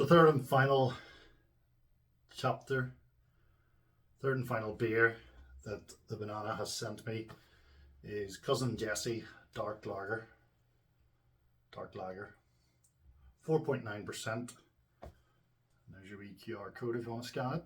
the third and final chapter, third and final beer that the banana has sent me is Cousin Jessie Dark Lager. 4.9%. There's your wee QR code if you want to scan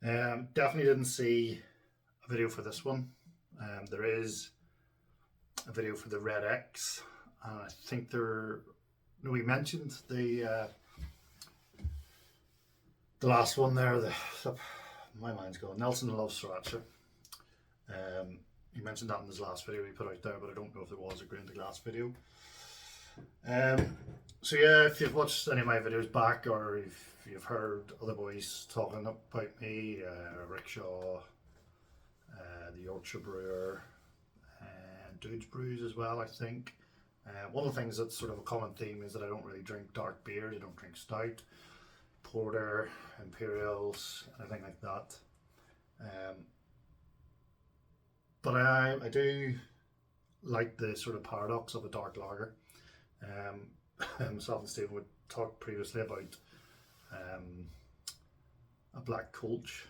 it. Definitely didn't see a video for this one. There is a video for the Red X, and I think we mentioned the last one there. My mind's going. Nelson loves sriracha. He mentioned that in his last video he put out there, but I don't know if there was a grain to glass video. So yeah, if you've watched any of my videos back, or if you've heard other boys talking about me, Rickshaw, the Yorkshire Brewer, Dude's Brews as well, I think. One of the things that's sort of a common theme is that I don't really drink dark beers. I don't drink stout, porter, imperials, anything like that. But I do like the sort of paradox of a dark lager. Myself and Stephen would talk previously about a black colch,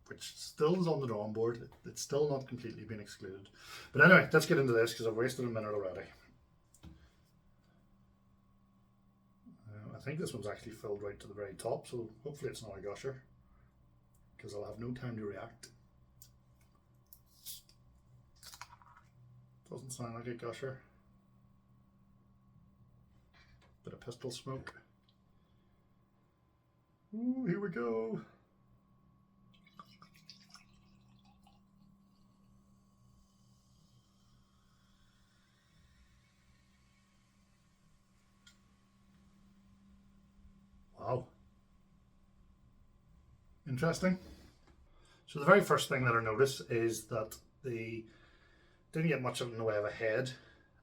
which still is on the drawing board. It's still not completely been excluded. But anyway, let's get into this because I've wasted a minute already. I think this one's actually filled right to the very top, so hopefully it's not a gusher, because I'll have no time to react. Doesn't sound like a gusher. Bit of pistol smoke. Ooh, here we go. Wow. Interesting. So the very first thing that I notice is that they didn't get much of it in the way of a head,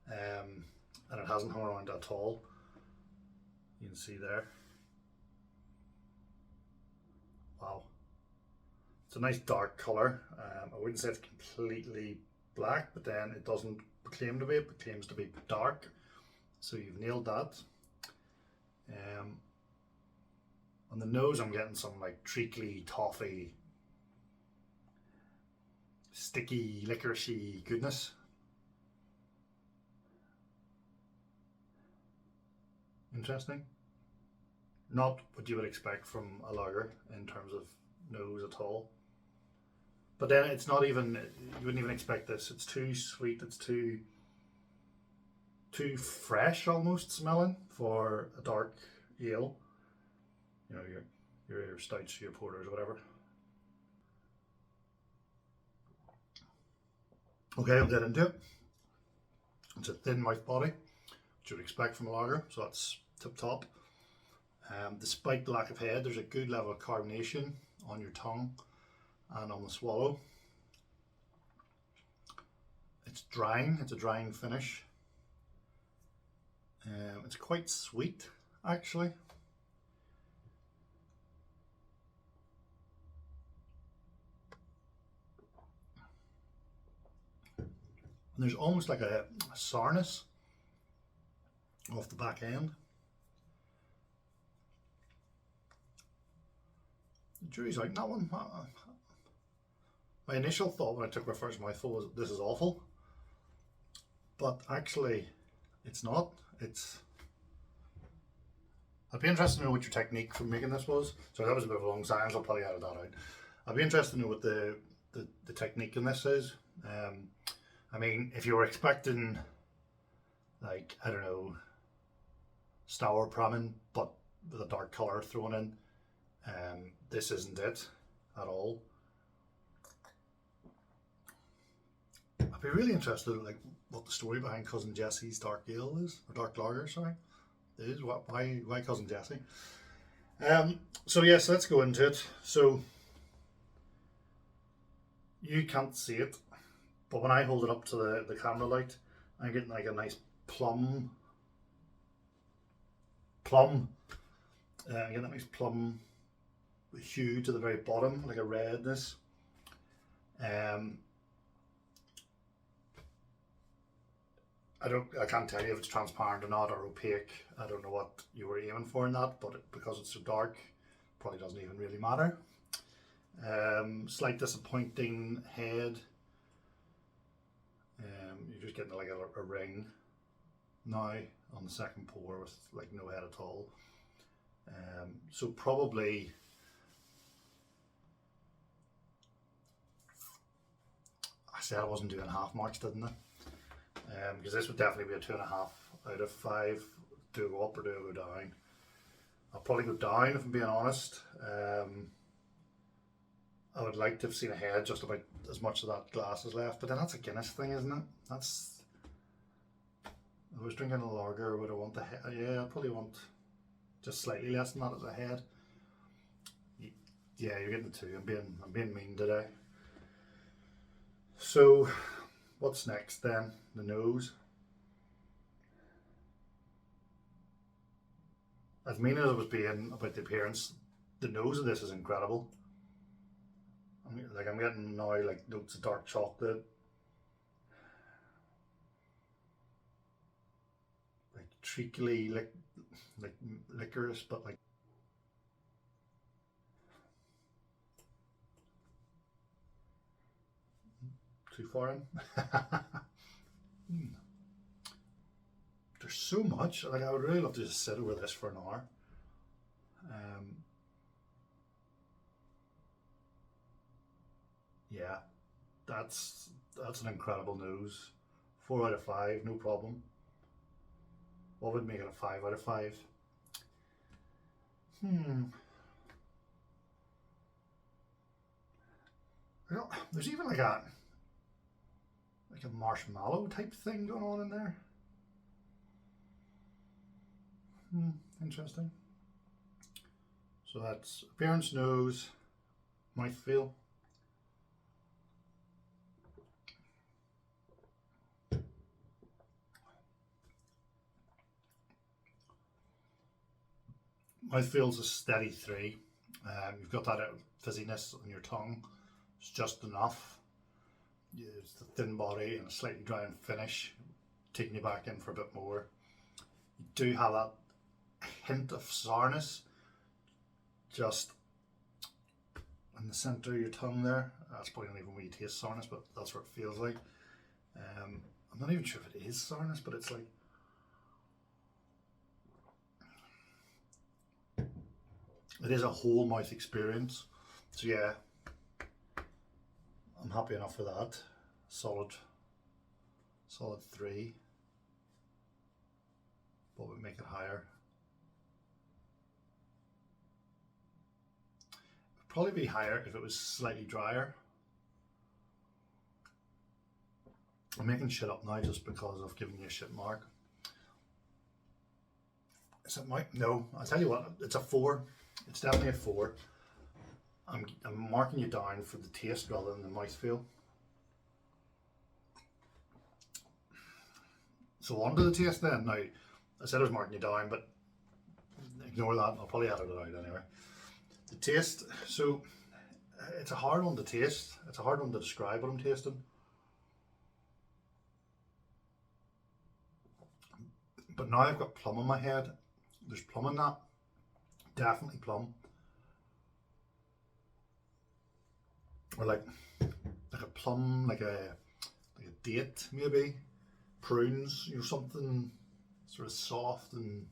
and it hasn't hung around at all. You can see there. Wow. It's a nice dark colour. I wouldn't say it's completely black, but then it doesn't claim to be. It claims to be dark. So you've nailed that. On the nose I'm getting some like treacly, toffee, sticky, licoricey goodness. Interesting. Not what you would expect from a lager in terms of nose at all. But then it's not even, you wouldn't even expect this. It's too sweet, it's too fresh almost smelling for a dark ale. You know, your stouts, your porters, whatever. Okay, I'll get into it. It's a thin mouth body, which you would expect from a lager, so that's tip top. Despite the lack of head, there's a good level of carbonation on your tongue and on the swallow. It's drying, it's a drying finish. It's quite sweet, actually. And there's almost like a sourness off the back end. The jury's out in that one. My initial thought when I took my first mouthful was, this is awful. But actually, it's not. I'd be interested to know what your technique for making this was. So that was a bit of a long silence, I'll probably edit that out. I'd be interested to know what the technique in this is. I mean, if you were expecting, like, I don't know, Stour Pramen, but with a dark colour thrown in, this isn't it at all. I'd be really interested in, like, what the story behind Cousin Jessie's Dark Ale is, or Dark Lager, sorry, is. Why Cousin Jessie? So yes, let's go into it. So you can't see it, but when I hold it up to the camera light, I'm getting like a nice plum. I'm getting that nice plum hue to the very bottom, like a redness. I can't tell you if it's transparent or not, or opaque. I don't know what you were aiming for in that, but because it's so dark, probably doesn't even really matter. Slight disappointing head. You're just getting like a ring now on the second pour with like no head at all. So probably I said I wasn't doing half marks, didn't I? Because this would definitely be a 2.5 out of 5. Do I go up or do I go down? I'll probably go down if I'm being honest. I would like to have seen a head just about as much of that glass is left, but then that's a Guinness thing, isn't it? That's. If I was drinking a lager, would I want the head? Yeah, I probably want just slightly less than that as a head. Yeah, you're getting the two. I'm being mean today. So, what's next then? The nose. As mean as I was being about the appearance, the nose of this is incredible. I'm getting now like notes of dark chocolate, like treacly, like licorice, but like too far in. There's so much. Like I would really love to just sit over this for an hour. Yeah, that's an incredible nose. 4 out of 5, no problem. What would make it a 5 out of 5? There's even like a marshmallow type thing going on in there. Interesting. So that's appearance, nose, mouthfeel. Mouthfeel's a steady 3. You've got that fizziness on your tongue. It's just enough. It's the thin body and a slightly drying finish, taking you back in for a bit more. You do have that hint of sourness just in the centre of your tongue there. That's probably not even where you taste sourness, but that's what it feels like. I'm not even sure if it is sourness, but it's like it is a whole mouth experience. So yeah, I'm happy enough with that. Solid 3. What would make it higher? It would probably be higher if it was slightly drier. I'm making shit up now just because I've given you a shit mark. Is it my? No, I'll tell you what, it's a 4. It's definitely a 4. I'm marking you down for the taste rather than the mouthfeel. So on to the taste then. Now, I said I was marking you down, but ignore that. I'll probably edit it out anyway. The taste, so it's a hard one to taste. It's a hard one to describe what I'm tasting. But now I've got plum in my head. There's plum in that. Definitely plum. Or like a plum, like a date maybe. Prunes, something sort of soft and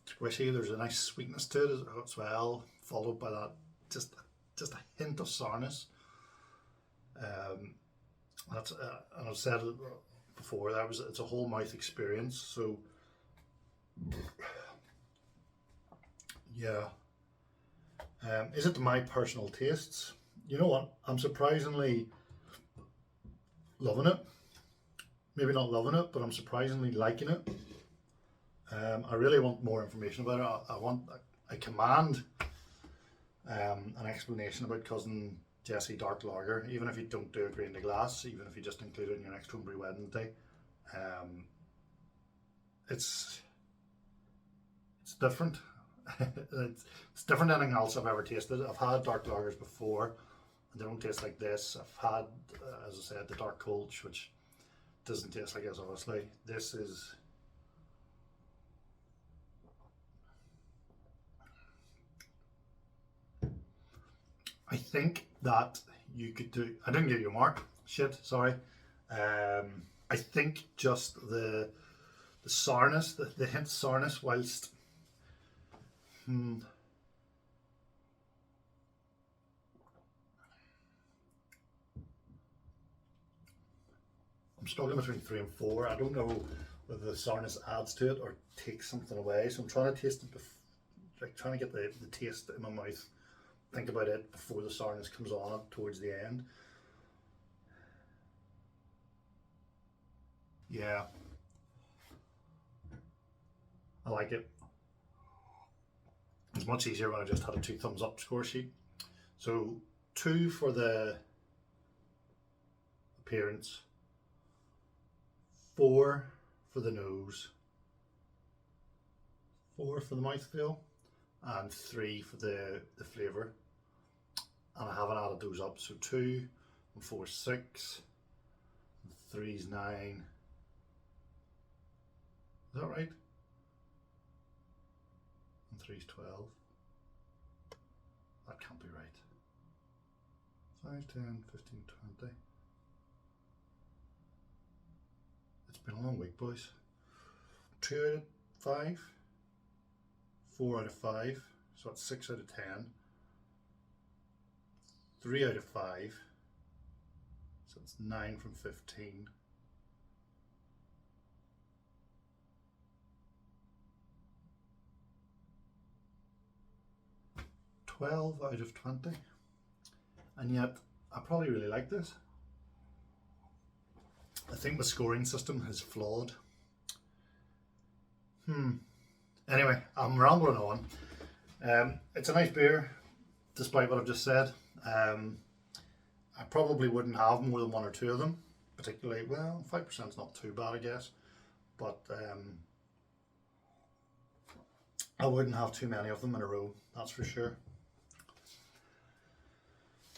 squishy. There's a nice sweetness to it as well, followed by that just a hint of sourness. And I've said it before, it's a whole mouth experience. So yeah, is it to my personal tastes? You know what? I'm surprisingly loving it. Maybe not loving it, but I'm surprisingly liking it. I really want more information about it. I command an explanation about cousin Jessie Dark Lager, even if you don't do a grain to glass, even if you just include it in your next homebrew Wednesday. It's different. It's different than anything else I've ever tasted. I've had dark lagers before, and they don't taste like this. I've had, as I said, the dark colch, which doesn't taste like this, obviously. This is, I think that you could do, I didn't give you a mark, shit, sorry. I think just the sourness, the hint sourness, whilst I'm struggling between 3 and 4. I don't know whether the sourness adds to it or takes something away. So I'm trying to taste it, like trying to get the taste in my mouth. Think about it before the sourness comes on towards the end. Yeah, I like it. It's much easier when I just had a 2 thumbs up score sheet. So 2 for the appearance, 4 for the nose, 4 for the mouthfeel, and 3 for the flavour. And I haven't added those up, so 2 and 4 is 6, and 3 is 9. Is that right? And 3 is 12. That can't be right. 5, 10, 15, 20. It's been a long week, boys. 2 out of 5, 4 out of 5, so that's 6 out of 10. 3 out of 5, so it's 9 from 15. 12 out of 20, and yet I probably really like this. I think the scoring system is flawed. Anyway, I'm rambling on. It's a nice beer, despite what I've just said. I probably wouldn't have more than 1 or 2 of them, particularly, well, 5% is not too bad, I guess, but I wouldn't have too many of them in a row, that's for sure.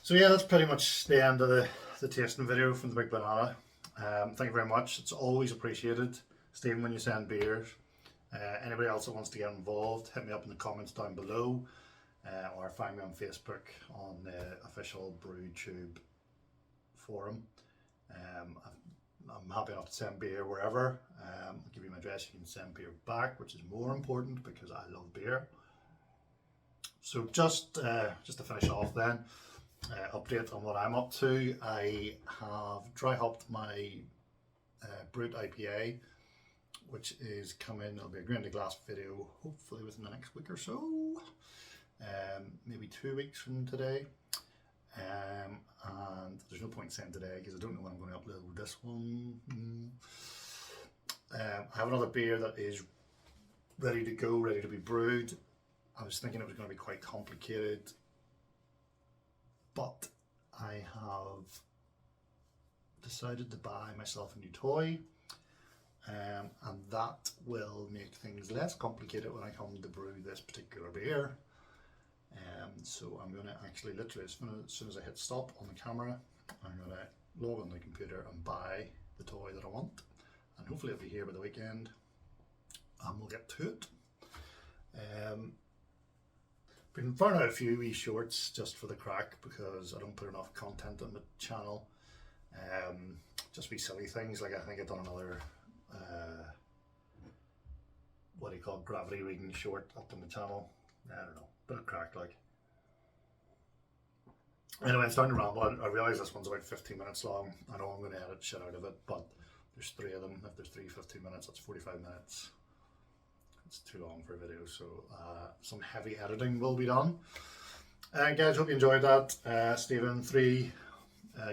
So yeah, that's pretty much the end of the tasting video from the Big Banana. Thank you very much. It's always appreciated, Stephen, when you send beers. Anybody else that wants to get involved, hit me up in the comments down below, or find me on Facebook on the official BrewTube forum. I'm happy enough to send beer wherever. I'll give you my address, you can send beer back, which is more important because I love beer. So just to finish off then, update on what I'm up to. I have dry hopped my Brut IPA, which is coming. It'll be a grain to glass video hopefully within the next week or so, maybe 2 weeks from today. And there's no point saying today because I don't know when I'm going to upload this one. I have another beer that is ready to go, ready to be brewed. I was thinking it was going to be quite complicated, but I have decided to buy myself a new toy, and that will make things less complicated when I come to brew this particular beer. So I'm going to actually literally, as soon as I hit stop on the camera, I'm going to log on the computer and buy the toy that I want, and hopefully it'll be here by the weekend and we'll get to it. Been firing out a few wee shorts just for the crack because I don't put enough content on the channel. Just wee silly things, like I think I've done another what do you call it, gravity reading short up on the channel. I don't know, bit of crack like. Anyway, I'm starting to ramble. I realise this one's about 15 minutes long. I know I'm going to edit shit out of it, but there's 3 of them. If there's 3 15 minutes, that's 45 minutes. It's too long for a video, so some heavy editing will be done. Guys, hope you enjoyed that. Stephen, 3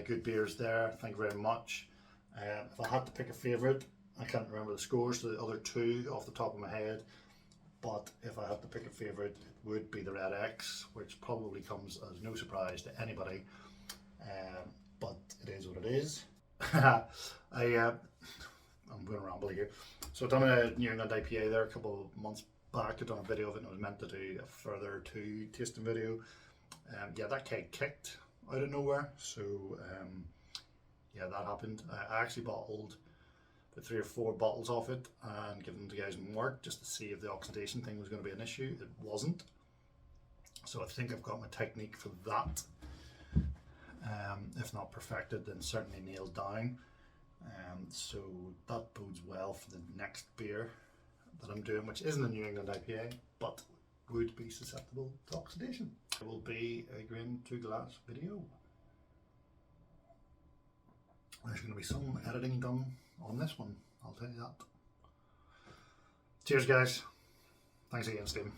good beers there. Thank you very much. If I had to pick a favourite, I can't remember the scores to the other 2 off the top of my head, but if I had to pick a favourite, it would be the Red X, which probably comes as no surprise to anybody, but it is what it is. I'm going to ramble here. So I've done a New England IPA there a couple of months back. I've done a video of it and I was meant to do a further 2 tasting video. Yeah, that keg kicked out of nowhere, so yeah, that happened. I actually bottled put 3 or 4 bottles of it and give them to guys in work just to see if the oxidation thing was going to be an issue. It wasn't. So I think I've got my technique for that. If not perfected, then certainly nailed down. So that bodes well for the next beer that I'm doing, which isn't a New England IPA, but would be susceptible to oxidation. It will be a grain to glass video. There's going to be some editing done on this one, I'll tell you that. Cheers guys. Thanks again, Stephen.